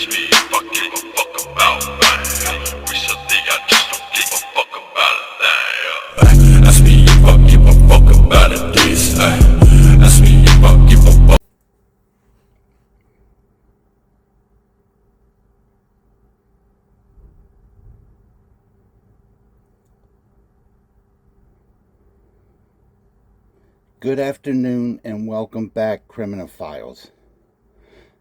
ask me if I give a fuck about man. Recently I just don't give a fuck about a thing. Ask me if I give a fuck about it this. Ask me if I give a fuck. Good afternoon and welcome back, Criminal Files.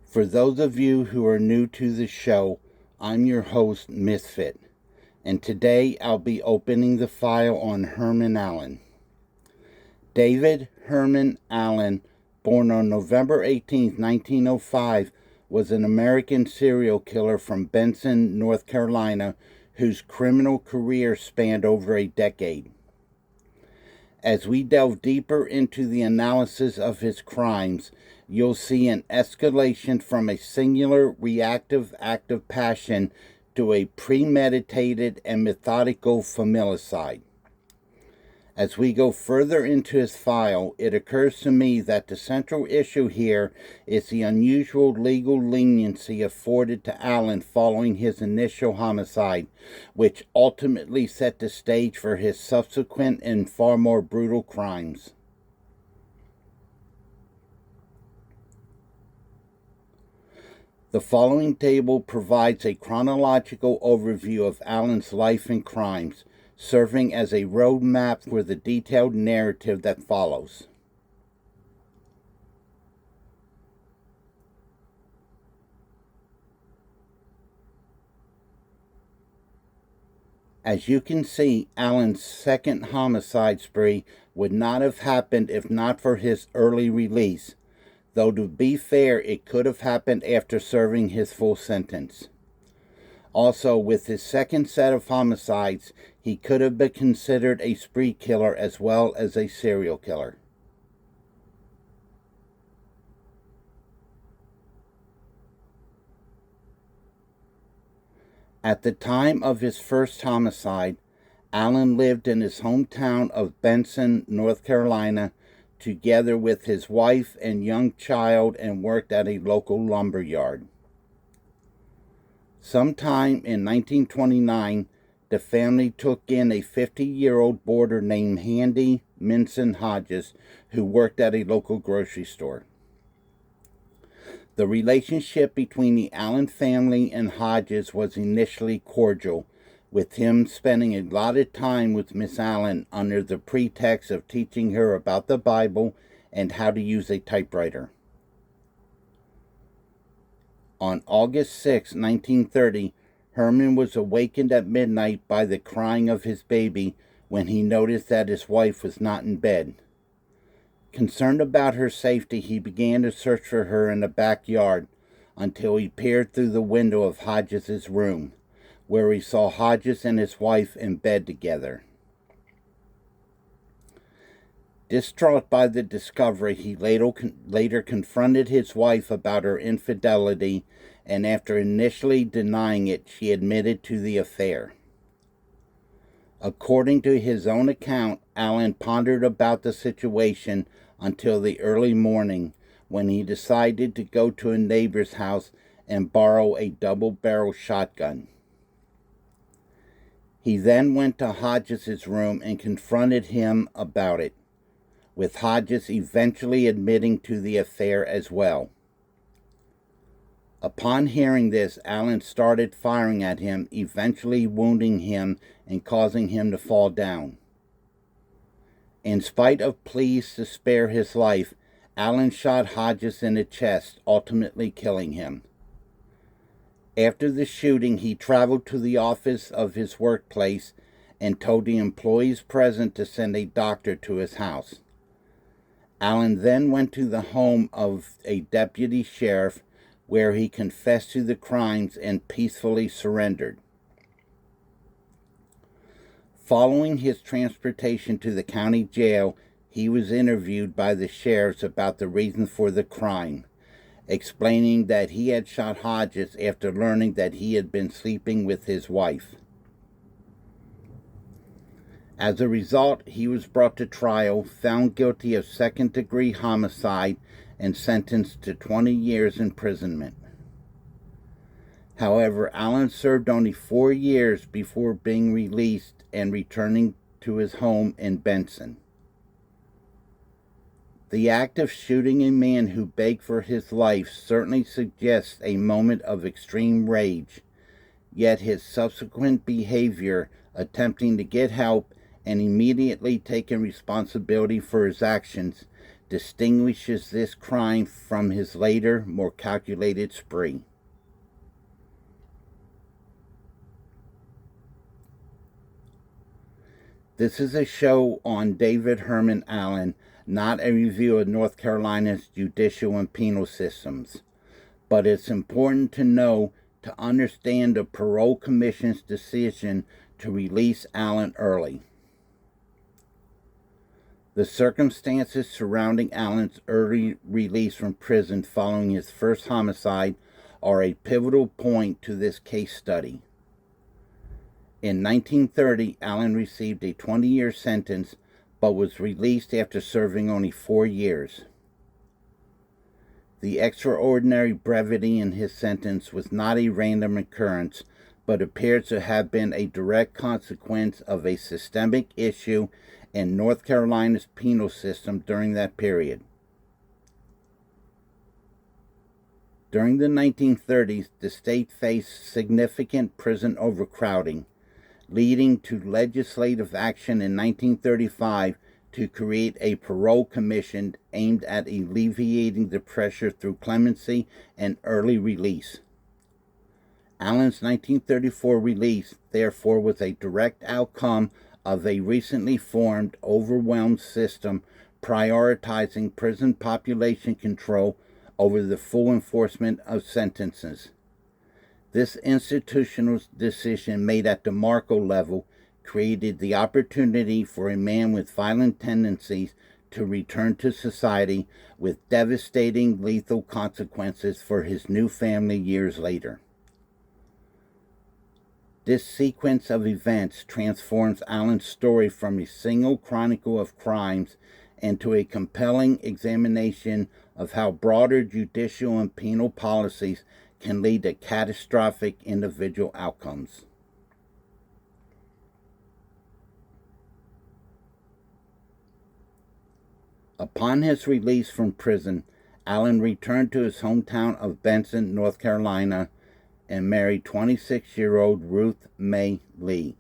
For those of you who are new to the show, I'm your host, Misfit, and today I'll be opening the file on Herman Allen. David Herman Allen, born on November 18, 1905, was an American serial killer from Benson, North Carolina, whose criminal career spanned over a decade. As we delve deeper into the analysis of his crimes, you'll see an escalation from a singular reactive act of passion to a premeditated and methodical familicide. As we go further into his file, it occurs to me that the central issue here is the unusual legal leniency afforded to Allen following his initial homicide, which ultimately set the stage for his subsequent and far more brutal crimes. The following table provides a chronological overview of Allen's life and crimes, serving as a roadmap for the detailed narrative that follows. As you can see, Allen's second homicide spree would not have happened if not for his early release, though to be fair, it could have happened after serving his full sentence. Also, with his second set of homicides, he could have been considered a spree killer as well as a serial killer. At the time of his first homicide, Allen lived in his hometown of Benson, North Carolina, together with his wife and young child, and worked at a local lumber yard. Sometime in 1929, the family took in a 50-year-old boarder named Handy Minson Hodges, who worked at a local grocery store. The relationship between the Allen family and Hodges was initially cordial, with him spending a lot of time with Miss Allen under the pretext of teaching her about the Bible and how to use a typewriter. On August 6, 1930, Herman was awakened at midnight by the crying of his baby when he noticed that his wife was not in bed. Concerned about her safety, he began to search for her in the backyard until he peered through the window of Hodges' room, where he saw Hodges and his wife in bed together. Distraught by the discovery, he later confronted his wife about her infidelity, and after initially denying it, she admitted to the affair. According to his own account, Allen pondered about the situation until the early morning, when he decided to go to a neighbor's house and borrow a double-barrel shotgun. He then went to Hodges' room and confronted him about it, with Hodges eventually admitting to the affair as well. Upon hearing this, Allen started firing at him, eventually wounding him and causing him to fall down. In spite of pleas to spare his life, Allen shot Hodges in the chest, ultimately killing him. After the shooting, he traveled to the office of his workplace and told the employees present to send a doctor to his house. Allen then went to the home of a deputy sheriff, where he confessed to the crimes and peacefully surrendered. Following his transportation to the county jail, he was interviewed by the sheriffs about the reason for the crime, explaining that he had shot Hodges after learning that he had been sleeping with his wife. As a result, he was brought to trial, found guilty of second-degree homicide, and sentenced to 20 years imprisonment. However, Allen served only 4 years before being released and returning to his home in Benson. The act of shooting a man who begged for his life certainly suggests a moment of extreme rage, yet his subsequent behavior, attempting to get help and immediately taking responsibility for his actions, distinguishes this crime from his later, more calculated spree. This is a show on David Herman Allen, not a review of North Carolina's judicial and penal systems. But it's important to know to understand the Parole Commission's decision to release Allen early. The circumstances surrounding Allen's early release from prison following his first homicide are a pivotal point to this case study. In 1930, Allen received a 20-year sentence, but was released after serving only 4 years. The extraordinary brevity in his sentence was not a random occurrence, but appears to have been a direct consequence of a systemic issue in North Carolina's penal system during that period. During the 1930s, the state faced significant prison overcrowding, leading to legislative action in 1935 to create a parole commission aimed at alleviating the pressure through clemency and early release. Allen's 1934 release, therefore, was a direct outcome of a recently formed, overwhelmed system prioritizing prison population control over the full enforcement of sentences. This institutional decision made at the Marco level created the opportunity for a man with violent tendencies to return to society with devastating lethal consequences for his new family years later. This sequence of events transforms Allen's story from a single chronicle of crimes into a compelling examination of how broader judicial and penal policies can lead to catastrophic individual outcomes. Upon his release from prison, Allen returned to his hometown of Benson, North Carolina, and married 26-year-old Ruth May Lee.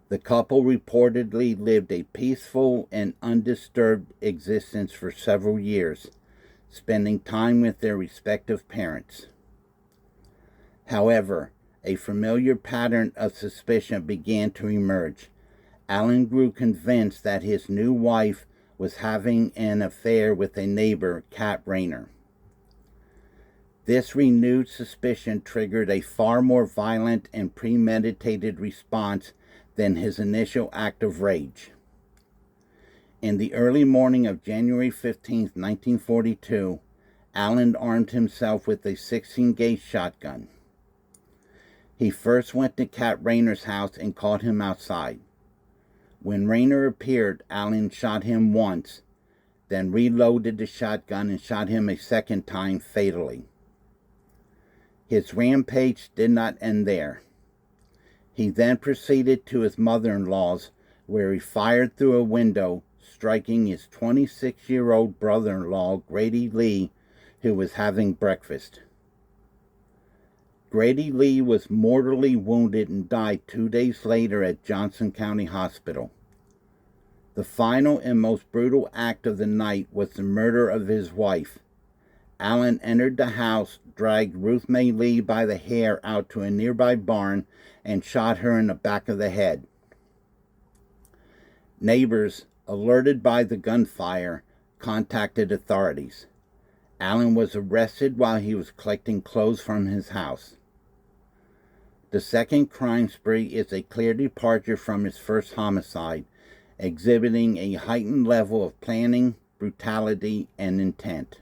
The couple reportedly lived a peaceful and undisturbed existence for several years, spending time with their respective parents. However, a familiar pattern of suspicion began to emerge. Allen grew convinced that his new wife was having an affair with a neighbor, Cat Rayner. This renewed suspicion triggered a far more violent and premeditated response than his initial act of rage. In the early morning of January 15, 1942, Allen armed himself with a 16-gauge shotgun. He first went to Cat Rayner's house and caught him outside. When Rayner appeared, Allen shot him once, then reloaded the shotgun and shot him a second time fatally. His rampage did not end there. He then proceeded to his mother-in-law's, where he fired through a window, striking his 26-year-old brother-in-law, Grady Lee, who was having breakfast. Grady Lee was mortally wounded and died 2 days later at Johnson County Hospital. The final and most brutal act of the night was the murder of his wife. Allen entered the house, dragged Ruth May Lee by the hair out to a nearby barn, and shot her in the back of the head. Neighbors, alerted by the gunfire, contacted authorities. Allen was arrested while he was collecting clothes from his house. The second crime spree is a clear departure from his first homicide, exhibiting a heightened level of planning, brutality, and intent.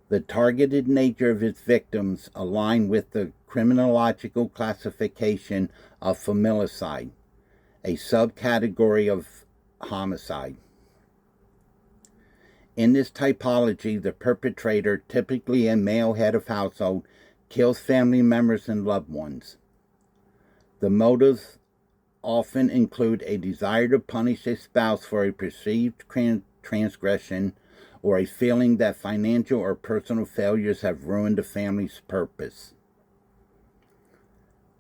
The targeted nature of his victims aligned with the criminological classification of familicide, a subcategory of homicide. In this typology, the perpetrator, typically a male head of household, kills family members and loved ones. The motives often include a desire to punish a spouse for a perceived transgression or a feeling that financial or personal failures have ruined the family's purpose.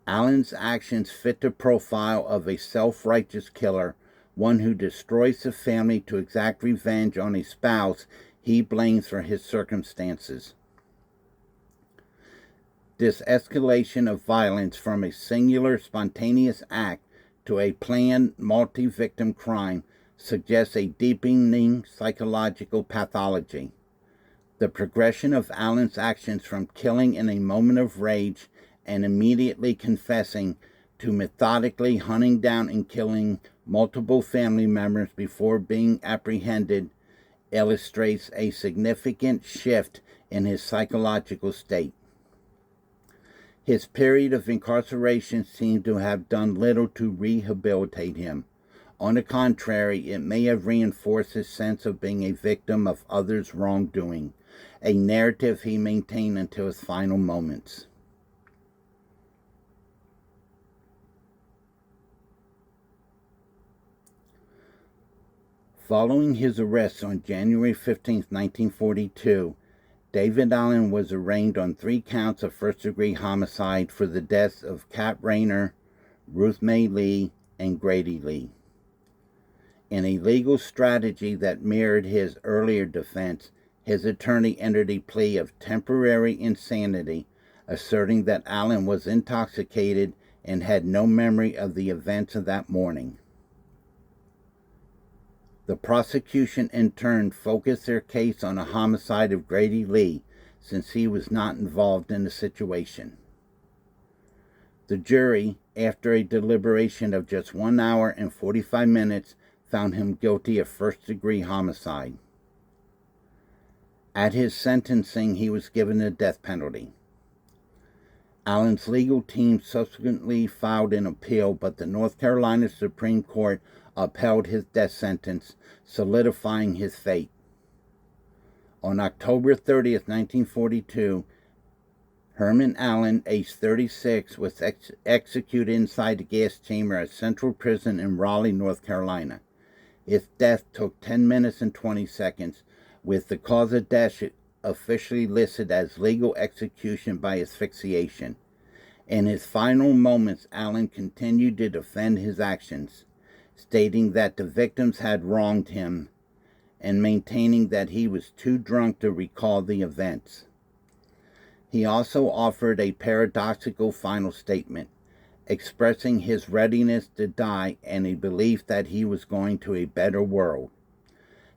Allen's actions fit the profile of a self-righteous killer, one who destroys the family to exact revenge on a spouse he blames for his circumstances. This escalation of violence from a singular, spontaneous act to a planned, multi-victim crime suggests a deepening psychological pathology. The progression of Allen's actions from killing in a moment of rage and immediately confessing to methodically hunting down and killing multiple family members before being apprehended illustrates a significant shift in his psychological state. His period of incarceration seemed to have done little to rehabilitate him. On the contrary, it may have reinforced his sense of being a victim of others' wrongdoing, a narrative he maintained until his final moments. Following his arrest on January 15, 1942, David Allen was arraigned on 3 counts of first-degree homicide for the deaths of Cat Rayner, Ruth Mae Lee, and Grady Lee. In a legal strategy that mirrored his earlier defense, his attorney entered a plea of temporary insanity, asserting that Allen was intoxicated and had no memory of the events of that morning. The prosecution in turn focused their case on the homicide of Grady Lee, since he was not involved in the situation. The jury, after a deliberation of just 1 hour and 45 minutes, found him guilty of first-degree homicide. At his sentencing, he was given the death penalty. Allen's legal team subsequently filed an appeal, but the North Carolina Supreme Court upheld his death sentence, solidifying his fate. On October 30th, 1942, Herman Allen, aged 36, was executed inside the gas chamber at Central Prison in Raleigh, North Carolina. His death took 10 minutes and 20 seconds, with the cause of death officially listed as legal execution by asphyxiation. In his final moments, Allen continued to defend his actions, stating that the victims had wronged him and maintaining that he was too drunk to recall the events. He also offered a paradoxical final statement, expressing his readiness to die and a belief that he was going to a better world,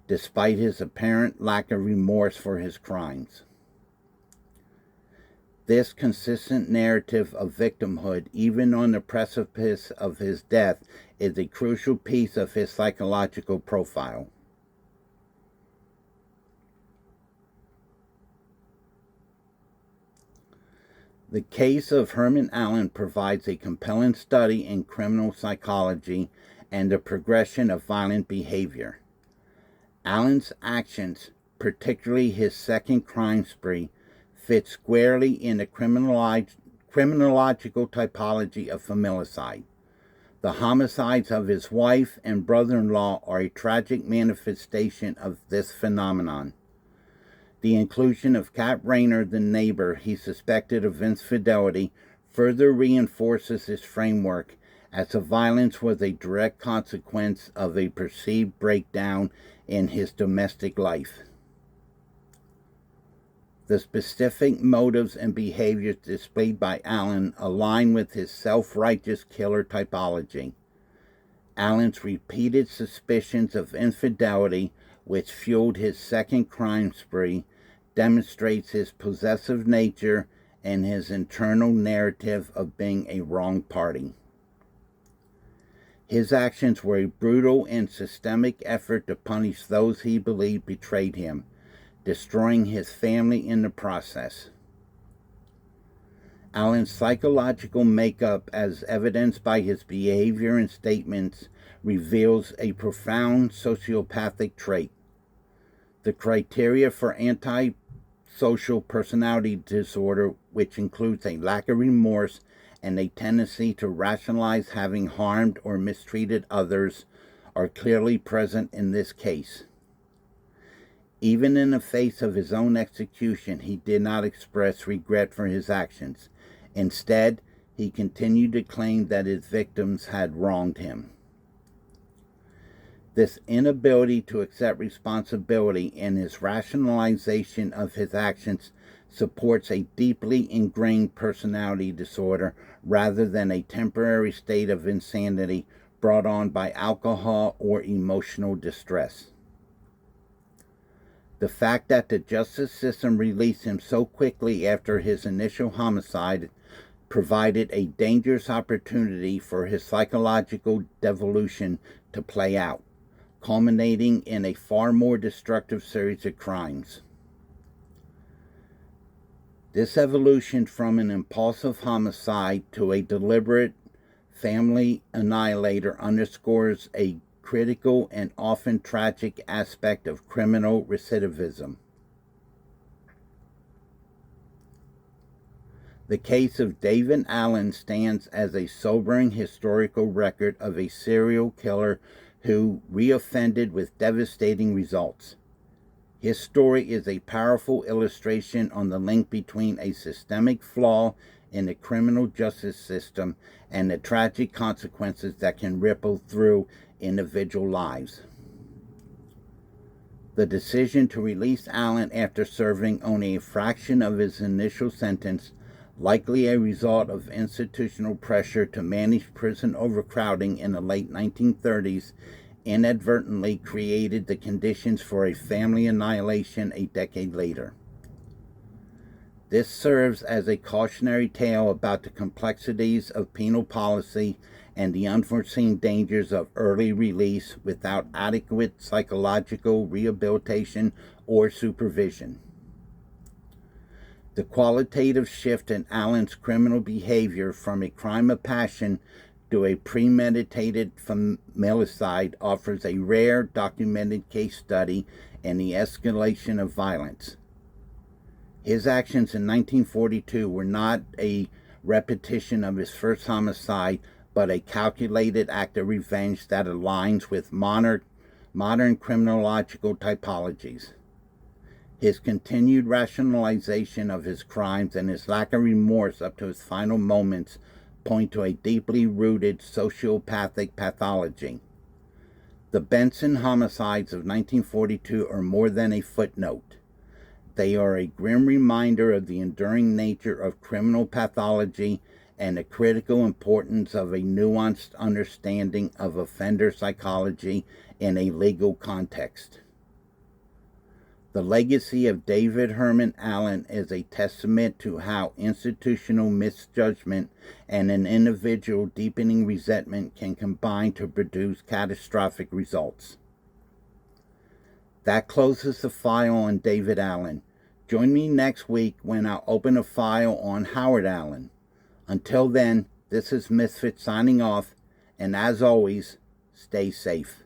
despite his apparent lack of remorse for his crimes. This consistent narrative of victimhood, even on the precipice of his death, is a crucial piece of his psychological profile. The case of Herman Allen provides a compelling study in criminal psychology and the progression of violent behavior. Allen's actions, particularly his second crime spree, fit squarely in the criminological typology of familicide. The homicides of his wife and brother-in-law are a tragic manifestation of this phenomenon. The inclusion of Cat Rayner, the neighbor he suspected of infidelity, further reinforces this framework, as the violence was a direct consequence of a perceived breakdown in his domestic life. The specific motives and behaviors displayed by Allen align with his self-righteous killer typology. Allen's repeated suspicions of infidelity, which fueled his second crime spree, demonstrates his possessive nature and his internal narrative of being a wrong party. His actions were a brutal and systemic effort to punish those he believed betrayed him, destroying his family in the process. Allen's psychological makeup, as evidenced by his behavior and statements, reveals a profound sociopathic trait. The criteria for antisocial personality disorder, which includes a lack of remorse and a tendency to rationalize having harmed or mistreated others, are clearly present in this case. Even in the face of his own execution, he did not express regret for his actions. Instead, he continued to claim that his victims had wronged him. This inability to accept responsibility in his rationalization of his actions supports a deeply ingrained personality disorder rather than a temporary state of insanity brought on by alcohol or emotional distress. The fact that the justice system released him so quickly after his initial homicide provided a dangerous opportunity for his psychological devolution to play out, culminating in a far more destructive series of crimes. This evolution from an impulsive homicide to a deliberate family annihilator underscores a critical and often tragic aspect of criminal recidivism. The case of David Allen stands as a sobering historical record of a serial killer who reoffended with devastating results. His story is a powerful illustration on the link between a systemic flaw in the criminal justice system and the tragic consequences that can ripple through individual lives. The decision to release Allen after serving only a fraction of his initial sentence, likely a result of institutional pressure to manage prison overcrowding in the late 1930s, inadvertently created the conditions for a family annihilation a decade later. This serves as a cautionary tale about the complexities of penal policy and the unforeseen dangers of early release without adequate psychological rehabilitation or supervision. The qualitative shift in Allen's criminal behavior from a crime of passion to a premeditated familicide offers a rare documented case study in the escalation of violence. His actions in 1942 were not a repetition of his first homicide, but a calculated act of revenge that aligns with modern criminological typologies. His continued rationalization of his crimes and his lack of remorse up to his final moments point to a deeply rooted sociopathic pathology. The Benson homicides of 1942 are more than a footnote. They are a grim reminder of the enduring nature of criminal pathology and the critical importance of a nuanced understanding of offender psychology in a legal context. The legacy of David Herman Allen is a testament to how institutional misjudgment and an individual deepening resentment can combine to produce catastrophic results. That closes the file on David Allen. Join me next week when I'll open a file on Howard Allen. Until then, this is Misfit signing off, and as always, stay safe.